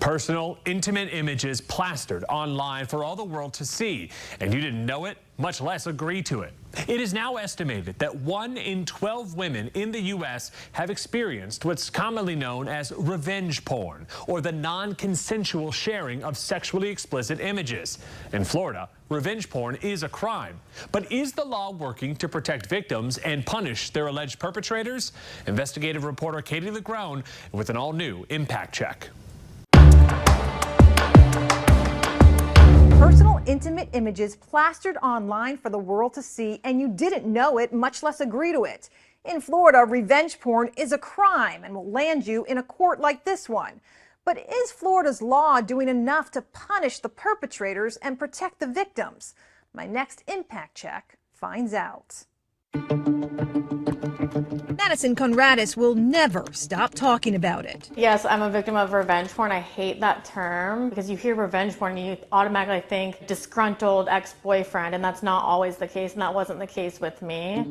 Personal, intimate images plastered online for all the world to see. And you didn't know it, much less agree to it. It is now estimated that 1 in 12 women in the U.S. have experienced what's commonly known as revenge porn, or the non-consensual sharing of sexually explicit images. In Florida, revenge porn is a crime. But is the law working to protect victims and punish their alleged perpetrators? Investigative reporter Katie LaGrone with an all-new Impact Check. Personal, intimate images plastered online for the world to see, and you didn't know it, much less agree to it. In Florida, revenge porn is a crime and will land you in a court like this one. But is Florida's law doing enough to punish the perpetrators and protect the victims? My next Impact Check finds out. Madison Conradis will never stop talking about it. Yes, I'm a victim of revenge porn. I hate that term because you hear revenge porn and you automatically think disgruntled ex-boyfriend, and that's not always the case, and that wasn't the case with me.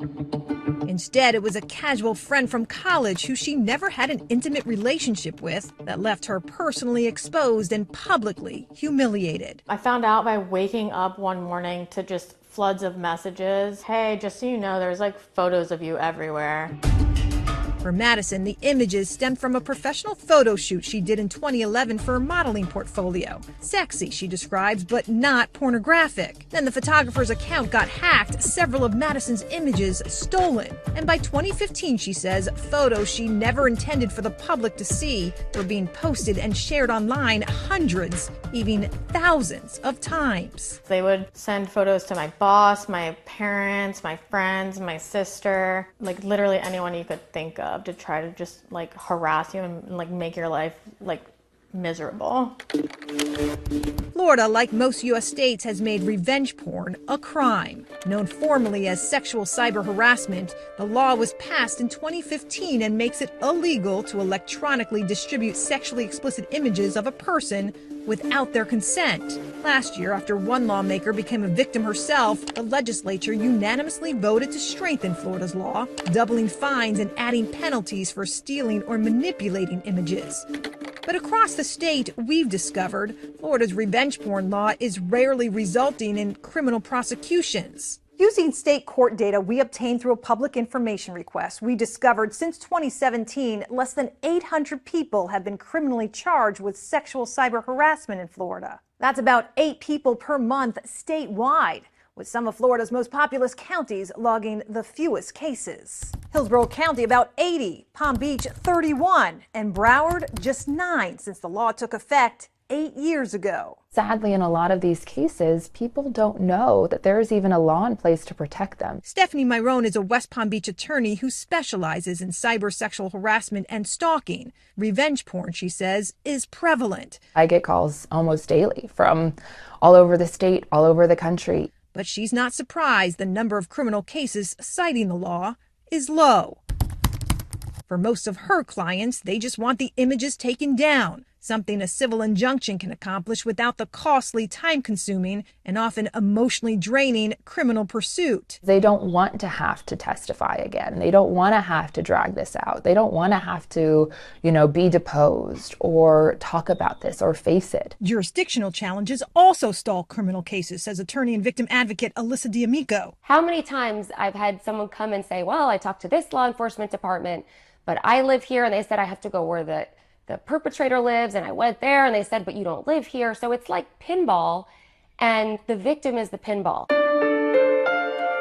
Instead, it was a casual friend from college who she never had an intimate relationship with that left her personally exposed and publicly humiliated. I found out by waking up one morning to just floods of messages. Hey, just so you know, there's like photos of you everywhere. For Madison, the images stemmed from a professional photo shoot she did in 2011 for a modeling portfolio. Sexy, she describes, but not pornographic. Then the photographer's account got hacked, several of Madison's images stolen. And by 2015, she says, photos she never intended for the public to see were being posted and shared online hundreds, even thousands of times. They would send photos to my boss, my parents, my friends, my sister, like literally anyone you could think of, to try to just like harass you and like make your life like miserable. Florida, like most U.S. states, has made revenge porn a crime. Known formally as sexual cyber harassment, the law was passed in 2015 and makes it illegal to electronically distribute sexually explicit images of a person without their consent. Last year, after one lawmaker became a victim herself, the legislature unanimously voted to strengthen Florida's law, doubling fines and adding penalties for stealing or manipulating images. But across the state, we've discovered Florida's revenge porn law is rarely resulting in criminal prosecutions. Using state court data we obtained through a public information request, we discovered since 2017, less than 800 people have been criminally charged with sexual cyber harassment in Florida. That's about 8 people per month statewide, with some of Florida's most populous counties logging the fewest cases. Hillsborough County about 80, Palm Beach 31, and Broward just 9 since the law took effect 8 years ago. Sadly, in a lot of these cases, people don't know that there is even a law in place to protect them. Stephanie Myrone is a West Palm Beach attorney who specializes in cyber sexual harassment and stalking. Revenge porn, she says, is prevalent. I get calls almost daily from all over the state, all over the country. But she's not surprised the number of criminal cases citing the law is low. For most of her clients, they just want the images taken down, something a civil injunction can accomplish without the costly, time-consuming, and often emotionally draining criminal pursuit. They don't want to have to testify again. They don't want to have to drag this out. They don't want to have to, be deposed or talk about this or face it. Jurisdictional challenges also stall criminal cases, says attorney and victim advocate Alyssa D'Amico. How many times I've had someone come and say, well, I talked to this law enforcement department, but I live here, and they said I have to go where the perpetrator lives, and I went there and they said, but you don't live here. So it's like pinball, and the victim is the pinball.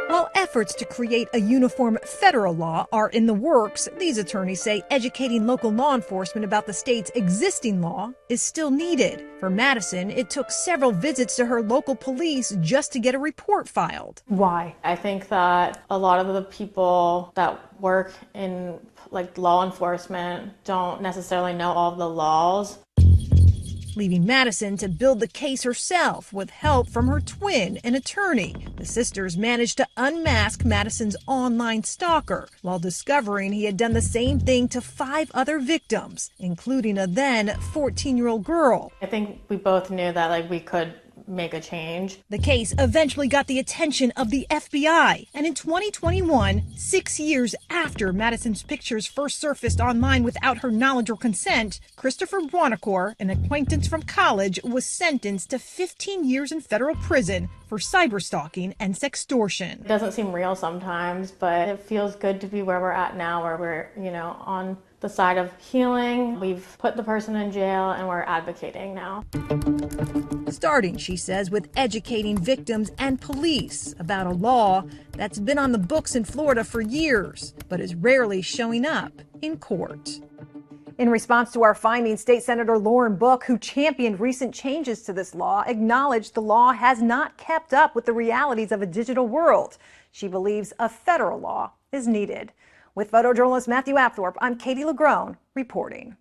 While efforts to create a uniform federal law are in the works, these attorneys say educating local law enforcement about the state's existing law is still needed. For Madison, it took several visits to her local police just to get a report filed. Why? I think that a lot of the people that work in law enforcement don't necessarily know all of the laws. Leaving Madison to build the case herself with help from her twin, an attorney. The sisters managed to unmask Madison's online stalker while discovering he had done the same thing to 5 other victims, including a then 14-year-old girl. I think we both knew that we could make a change. The case eventually got the attention of the FBI, and in 2021, 6 years after Madison's pictures first surfaced online without her knowledge or consent, Christopher Buonocore, an acquaintance from college, was sentenced to 15 years in federal prison for cyberstalking and sextortion. It doesn't seem real sometimes, but it feels good to be where we're at now, where we're, on the side of healing. We've put the person in jail and we're advocating now. Starting, she says, with educating victims and police about a law that's been on the books in Florida for years, but is rarely showing up in court. In response to our findings, State Senator Lauren Book, who championed recent changes to this law, acknowledged the law has not kept up with the realities of a digital world. She believes a federal law is needed. With photojournalist Matthew Apthorpe, I'm Katie LaGrone reporting.